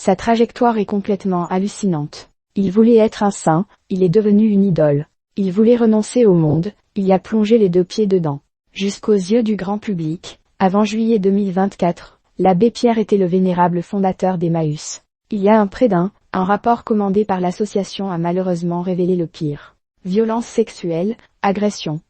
Sa trajectoire est complètement hallucinante. Il voulait être un saint, il est devenu une idole. Il voulait renoncer au monde, il y a plongé les deux pieds dedans. Jusqu'aux yeux du grand public, avant juillet 2024, l'abbé Pierre était le vénérable fondateur d'Emmaüs. Il y a un rapport commandé par l'association a malheureusement révélé le pire. Violence sexuelle, agression.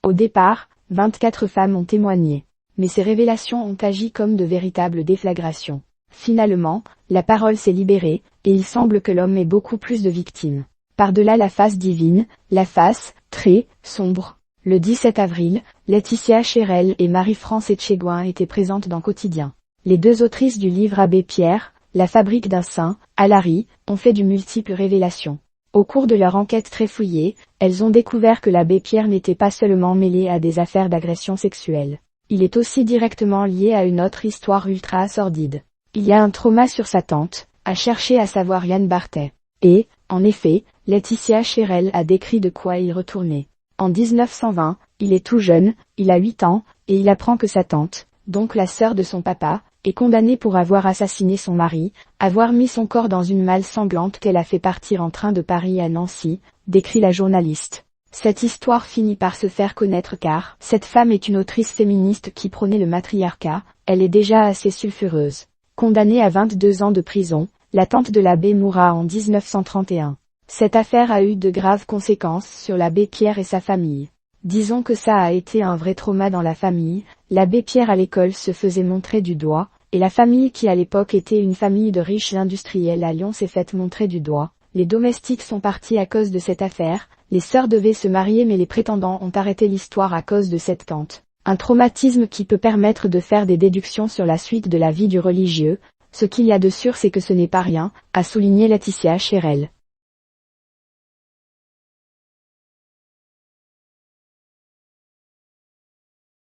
Au départ, 24 femmes ont témoigné. Mais ces révélations ont agi comme de véritables déflagrations. Finalement, la parole s'est libérée, et il semble que l'homme ait beaucoup plus de victimes. Par-delà la face divine, la face, très, sombre. Le 17 avril, Laetitia Cherel et Marie-France Etchegoin étaient présentes dans Quotidien. Les deux autrices du livre Abbé Pierre, La fabrique d'un saint, Alary, ont fait de multiples révélations. Au cours de leur enquête très fouillée, elles ont découvert que l'abbé Pierre n'était pas seulement mêlé à des affaires d'agression sexuelle. Il est aussi directement lié à une autre histoire ultra sordide. Il y a un trauma sur sa tante, a cherché à savoir Yann Barthès. Et, en effet, Laetitia Cherel a décrit de quoi il retournait. En 1920, il est tout jeune, il a 8 ans, et il apprend que sa tante, donc la sœur de son papa, est condamnée pour avoir assassiné son mari, avoir mis son corps dans une malle sanglante qu'elle a fait partir en train de Paris à Nancy, décrit la journaliste. Cette histoire finit par se faire connaître car cette femme est une autrice féministe qui prônait le matriarcat, elle est déjà assez sulfureuse. Condamnée à 22 ans de prison, la tante de l'abbé mourra en 1931. Cette affaire a eu de graves conséquences sur l'abbé Pierre et sa famille. Disons que ça a été un vrai trauma dans la famille, l'abbé Pierre à l'école se faisait montrer du doigt, et la famille qui à l'époque était une famille de riches industriels à Lyon s'est faite montrer du doigt. Les domestiques sont partis à cause de cette affaire, les sœurs devaient se marier mais les prétendants ont arrêté l'histoire à cause de cette tante. Un traumatisme qui peut permettre de faire des déductions sur la suite de la vie du religieux, ce qu'il y a de sûr c'est que ce n'est pas rien, a souligné Laetitia Cherel.